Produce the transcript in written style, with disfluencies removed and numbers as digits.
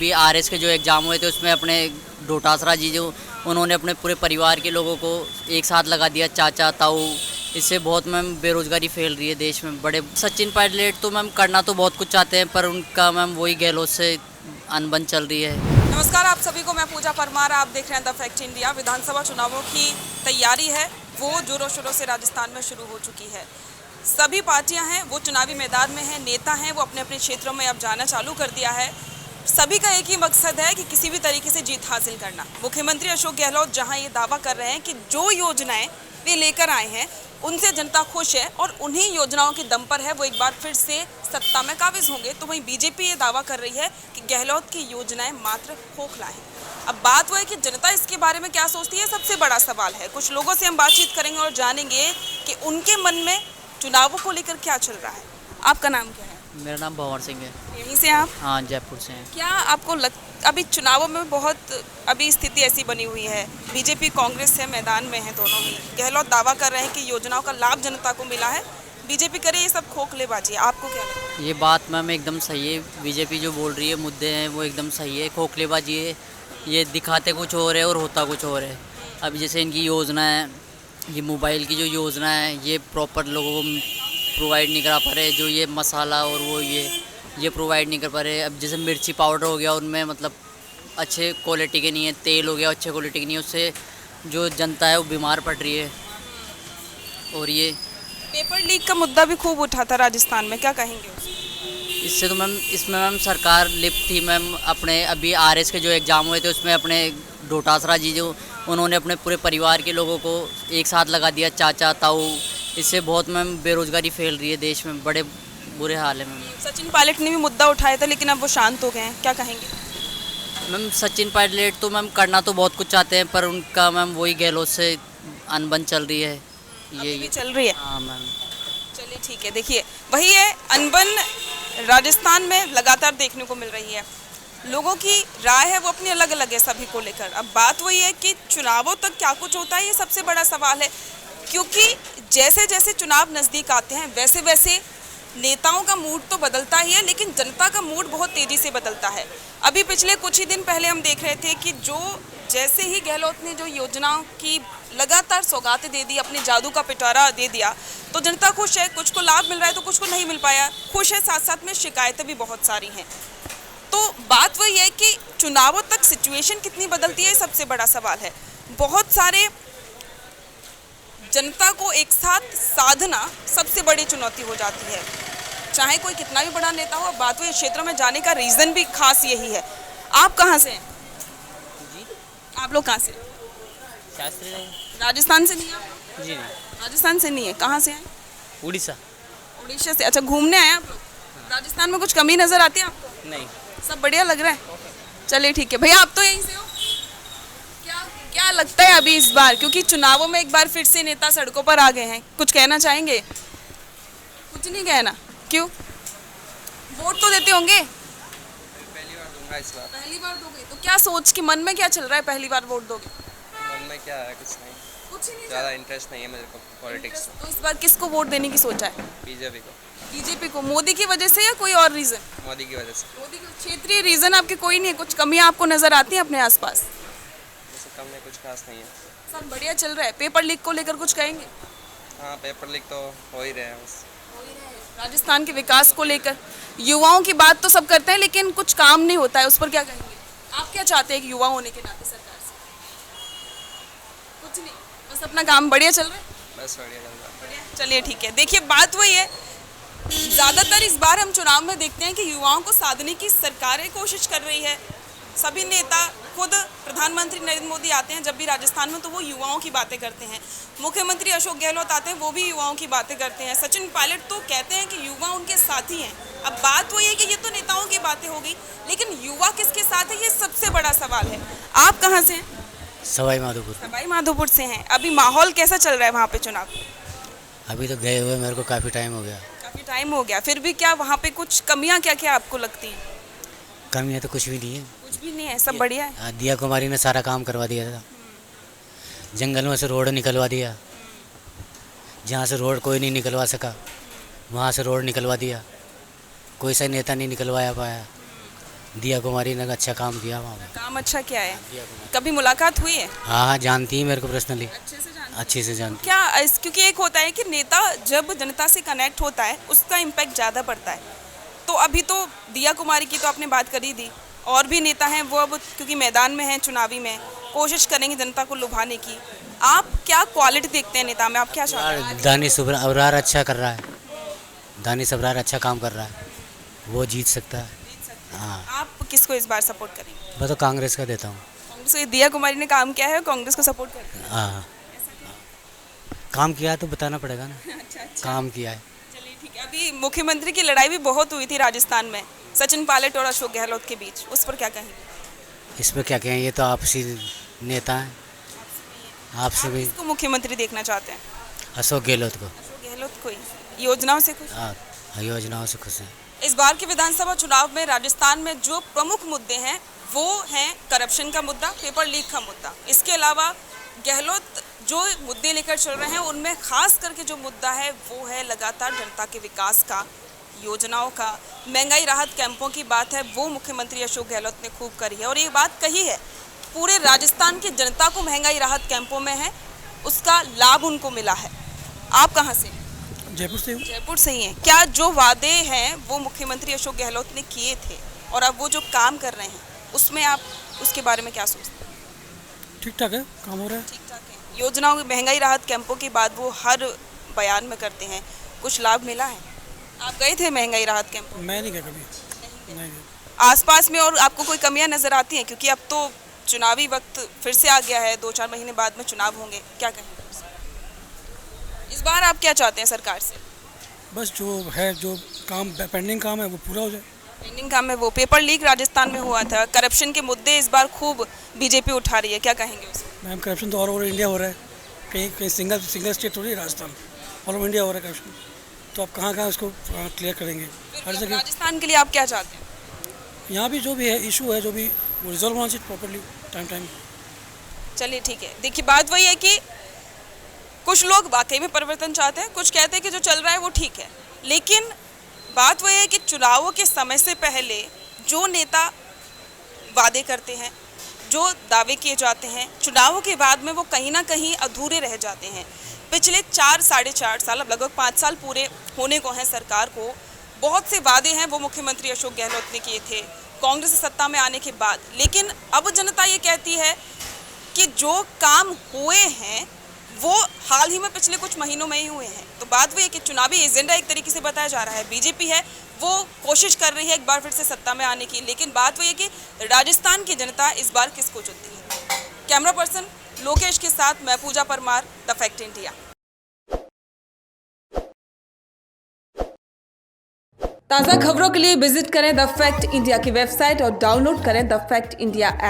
अभी आरएस के जो एग्ज़ाम हुए थे उसमें अपने डोटासरा जी जो उन्होंने अपने पूरे परिवार के लोगों को एक साथ लगा दिया, चाचा ताऊ। इससे बहुत मैम बेरोज़गारी फैल रही है देश में। बड़े सचिन पायलट तो मैम करना तो बहुत कुछ चाहते हैं, पर उनका मैम वही गहलोत से अनबन चल रही है। नमस्कार आप सभी को, मैं पूजा परमार। आप देख रहे हैं द फैक्ट इंडिया। विधानसभा चुनावों की तैयारी है वो जोरों शोरों से राजस्थान में शुरू हो चुकी है। सभी पार्टियां हैं वो चुनावी मैदान में हैं, नेता हैं वो अपने अपने क्षेत्रों में अब जाना चालू कर दिया है। सभी का एक ही मकसद है कि किसी भी तरीके से जीत हासिल करना। मुख्यमंत्री अशोक गहलोत जहां ये दावा कर रहे हैं कि जो योजनाएं वे लेकर आए हैं उनसे जनता खुश है और उन्हीं योजनाओं के दम पर है वो एक बार फिर से सत्ता में काबिज होंगे, तो वहीं बीजेपी ये दावा कर रही है कि गहलोत की योजनाएं मात्र खोखला है। अब बात वो है कि जनता इसके बारे में क्या सोचती है, सबसे बड़ा सवाल है। कुछ लोगों से हम बातचीत करेंगे और जानेंगे कि उनके मन में चुनावों को लेकर क्या चल रहा है। आपका नाम क्या है? मेरा नाम भंवर सिंह है। यहीं से आप? हाँ, जयपुर से हैं। क्या आपको अभी चुनावों में बहुत अभी स्थिति ऐसी बनी हुई है, बीजेपी कांग्रेस से मैदान में है दोनों ही। गहलोत दावा कर रहे हैं कि योजनाओं का लाभ जनता को मिला है, बीजेपी करे ये सब खोखलेबाजी। आपको क्या लगता है? ये बात मैम एकदम सही है। बीजेपी जो बोल रही है मुद्दे हैं वो एकदम सही है, खोखलेबाजी है। ये दिखाते कुछ और है और होता कुछ और है। अभी जैसे इनकी योजना है, ये मोबाइल की जो योजना है ये प्रॉपर लोगों को प्रोवाइड नहीं करा पा रहे। जो ये मसाला और वो ये प्रोवाइड नहीं कर पा रहे। अब जैसे मिर्ची पाउडर हो गया, उनमें मतलब अच्छे क्वालिटी के नहीं है। तेल हो गया अच्छे क्वालिटी के नहीं है, उससे जो जनता है वो बीमार पड़ रही है। और ये पेपर लीक का मुद्दा भी खूब उठा था राजस्थान में, क्या कहेंगे उसमें? इससे तो मैम इसमें मैम सरकार लिप्त थी मैम। अपने अभी आरएस के जो एग्ज़ाम हुए थे उसमें अपने डोटासरा जी जो उन्होंने अपने पूरे परिवार के लोगों को एक साथ लगा दिया, चाचा ताऊ। इससे बहुत मैम बेरोज़गारी फैल रही है देश में। बड़े बुरे हाल है मैम। सचिन पायलट ने भी मुद्दा उठाया था लेकिन अब वो शांत हो गए हैं, क्या कहेंगे? मैम सचिन पायलट तो मैम करना तो बहुत कुछ चाहते हैं, पर उनका मैम वही गहलोत से अनबन चल रही है। ये चल रही है। हाँ मैम। चलिए ठीक है, देखिए वही है, अनबन राजस्थान में लगातार देखने को मिल रही है। लोगों की राय है वो अपनी अलग अलग है सभी को लेकर। अब बात वही है कि चुनावों तक क्या कुछ होता है, ये सबसे बड़ा सवाल है। क्योंकि जैसे जैसे चुनाव नज़दीक आते हैं वैसे वैसे नेताओं का मूड तो बदलता ही है, लेकिन जनता का मूड बहुत तेज़ी से बदलता है। अभी पिछले कुछ ही दिन पहले हम देख रहे थे कि जो जैसे ही गहलोत ने जो योजनाओं की लगातार सौगातें दे दी, अपने जादू का पिटारा दे दिया, तो जनता खुश है। कुछ को लाभ मिल रहा है तो कुछ को नहीं मिल पाया, खुश है। साथ साथ में शिकायतें भी बहुत सारी हैं। तो बात वही है कि चुनावों तक सिचुएशन कितनी बदलती है, सबसे बड़ा सवाल है। बहुत सारे जनता को एक साथ साधना सबसे बड़ी चुनौती हो जाती है, चाहे कोई कितना भी बड़ा नेता हो। बात वही क्षेत्रों में जाने का रीज़न भी खास यही है। आप कहाँ से हैं? जी, आप लोग कहाँ से? शास्त्री राजस्थान से नहीं है? जी नहीं, राजस्थान से नहीं है, कहाँ से हैं? उड़ीसा। उड़ीसा से। अच्छा, घूमने आए आप लोग? राजस्थान में कुछ कमी नज़र आती है आपको? नहीं, सब बढ़िया लग रहा है। चलिए ठीक है भैया, आप तो यहीं से हो। क्या क्या लगता है अभी इस बार, क्योंकि चुनावों में एक बार फिर से नेता सड़कों पर आ गए हैं, कुछ कहना चाहेंगे? कुछ नहीं कहना, क्यों? वोट तो देते होंगे? पहली बार दूंगा इस बार। पहली बार दोगे तो क्या सोच के मन में क्या चल रहा है, पहली बार वोट दोगे? मन में क्या है, कुछ नहीं, कुछ ही नहीं। ज़्यादा इंटरेस्ट नहीं है मेरे को पॉलिटिक्स में। तो इस बार किसको वोट देने की सोचा है? बीजेपी को। बीजेपी को। मोदी की वजह से या कोई और रीजन? मोदी की वजह से। मोदी के क्षेत्रीय रीजन आपके कोई नहीं है? कुछ कमियां आपको नजर आती हैं अपने आसपास? जैसे कम में कुछ खास नहीं है। सब बढ़िया चल रहा है। पेपर लीक को लेकर कुछ कहेंगे? हाँ, पेपर लीक तो हो ही रहे हैं बस। राजस्थान के विकास को लेकर युवाओं की बात तो सब करते हैं लेकिन कुछ काम नहीं होता है, उस पर क्या कहेंगे? आप क्या चाहते हैं कि युवा होने के नाते सरकार से? कुछ नहीं, बस अपना काम बढ़िया चल रहा है। बस बढ़िया चल रहा है। बढ़िया, चलिए ठीक है। देखिए बात वही है, ज़्यादातर इस बार हम चुनाव में देखते हैं कि युवाओं को साधने की सरकारें कोशिश कर रही है। सभी नेता, खुद प्रधानमंत्री नरेंद्र मोदी आते हैं जब भी राजस्थान में तो वो युवाओं की बातें करते हैं। मुख्यमंत्री अशोक गहलोत आते हैं, वो भी युवाओं की बातें करते हैं। सचिन पायलट तो कहते हैं कि युवा उनके साथी हैं। अब बात वही है कि ये तो नेताओं की बातें हो गई, लेकिन युवा किसके साथ है, ये सबसे बड़ा सवाल है। आप कहाँ से हैं? सवाई माधोपुर। सवाई माधोपुर से हैं। अभी माहौल कैसा चल रहा है वहाँ पे चुनाव? अभी तो गए हुए मेरे को काफ़ी टाइम हो गया। काफ़ी टाइम हो गया, फिर भी क्या वहाँ पे कुछ कमियाँ क्या क्या आपको लगती हैं? कमी है तो कुछ भी नहीं है। कुछ भी नहीं है, सब बढ़िया है। दिया कुमारी ने सारा काम करवा दिया था। जंगल में से रोड निकलवा दिया, जहाँ से रोड कोई नहीं निकलवा सका वहाँ से रोड निकलवा दिया। कोई सा नेता नहीं निकलवाया पाया। दिया कुमारी ने अच्छा काम किया वहाँ पे। काम अच्छा क्या है? कभी मुलाकात हुई है? हाँ हाँ, जानती है मेरे को पर्सनली, अच्छे से जानते अच्छे से जानती। क्या क्योंकि एक होता है कि नेता जब जनता से कनेक्ट होता है उसका इम्पैक्ट ज़्यादा पड़ता है। तो अभी तो दिया कुमारी की तो आपने बात कर ही दी, और भी नेता हैं वो अब क्योंकि मैदान में हैं, चुनावी में कोशिश करेंगे जनता को लुभाने की। आप क्या क्वालिटी देखते हैं नेता में, आप क्या चाहते हैं? दानिश अबरार अच्छा कर रहा है, दानिश अबरार अच्छा काम कर रहा है, वो जीत सकता है। हाँ, आप किसको इस बार सपोर्ट करेंगे? मैं तो कांग्रेस का देता हूँ। कांग्रेस को? दिया कुमारी ने काम किया है, कांग्रेस को सपोर्ट करते हैं? हाँ, काम किया है तो बताना पड़ेगा ना, अच्छा, काम किया है। चलिए ठीक है। अभी मुख्यमंत्री की लड़ाई भी बहुत हुई थी राजस्थान में, सचिन पायलट और अशोक गहलोत के बीच, उस पर क्या कहेंगे? इसमें क्या कहें, ये तो आपसी नेता हैं, आपसे भी। किसको मुख्यमंत्री देखना चाहते हैं? अशोक गहलोत को। अशोक गहलोत को ही। योजनाओं से खुश? हाँ, योजनाओं से खुश हैं। इस बार के विधानसभा चुनाव में राजस्थान में जो प्रमुख मुद्दे हैं वो हैं करप्शन का मुद्दा, पेपर लीक का मुद्दा। इसके अलावा गहलोत जो मुद्दे लेकर चल रहे हैं उनमें खास करके जो मुद्दा है वो है लगातार जनता के विकास का, योजनाओं का। महंगाई राहत कैंपों की बात है वो मुख्यमंत्री अशोक गहलोत ने खूब करी है, और ये बात कही है पूरे राजस्थान की जनता को महंगाई राहत कैंपों में है, उसका लाभ उनको मिला है। आप कहाँ से? जयपुर से हूँ। जयपुर से ही हैं। क्या जो वादे हैं वो मुख्यमंत्री अशोक गहलोत ने किए थे और अब वो जो काम कर रहे हैं उसमें आप उसके बारे में क्या सोचते हैं? ठीक ठाक है, काम हो रहा है। ठीक ठाक है। योजनाओं महंगाई राहत कैंपों की बात वो हर बयान में करते हैं, कुछ लाभ मिला है? आप गए थे महंगाई राहत कैंपों? मैं नहीं गया कभी, नहीं गया। आसपास में और आपको कोई कमियां नजर आती हैं? क्योंकि अब तो चुनावी वक्त फिर से आ गया है, 2-4 महीने बाद में चुनाव होंगे, क्या कहेंगे इस बार आप क्या चाहते हैं सरकार से? बस जो है, जो काम पेंडिंग काम है वो पूरा हो जाए। पेंडिंग काम में वो पेपर लीक राजस्थान में हुआ था, करप्शन के मुद्दे इस बार खूब बीजेपी उठा रही है, क्या कहेंगे उसमें? मैम, करप्शन तो ऑल ओवर इंडिया हो रहा है, कहीं कहीं सिंगल स्टेट थोड़ी है राजस्थान, ऑल ओवर इंडिया हो रहा है करप्शन। तो आप कहाँ कहाँ उसको क्लियर करेंगे? हर जगह। राजस्थान के लिए आप क्या चाहते हैं? यहाँ भी जो भी है इशू है, जो भी वो रिजॉल्व होना चाहिए प्रॉपरली, टाइम। चलिए ठीक है। देखिए बात वही है कि कुछ लोग वाकई में परिवर्तन चाहते हैं, कुछ कहते हैं कि जो चल रहा है वो ठीक है, लेकिन बात वही है कि चुनावों के समय से पहले जो नेता वादे करते हैं, जो दावे किए जाते हैं, चुनावों के बाद में वो कहीं ना कहीं अधूरे रह जाते हैं। पिछले 4-4.5 साल, अब लगभग 5 साल पूरे होने को हैं सरकार को, बहुत से वादे हैं वो मुख्यमंत्री अशोक गहलोत ने किए थे कांग्रेस सत्ता में आने के बाद, लेकिन अब जनता ये कहती है कि जो काम हुए हैं वो हाल ही में पिछले कुछ महीनों में ही हुए हैं। तो बात वही है कि चुनावी एजेंडा एक तरीके से बताया जा रहा है, बीजेपी है वो कोशिश कर रही है एक बार फिर से सत्ता में आने की, लेकिन बात वही है कि राजस्थान की जनता इस बार किसको चुनती है। कैमरा पर्सन लोकेश के साथ मैं पूजा परमार, द फैक्ट इंडिया। ताज़ा खबरों के लिए विजिट करें द फैक्ट इंडिया की वेबसाइट और डाउनलोड करें द फैक्ट इंडिया ऐप।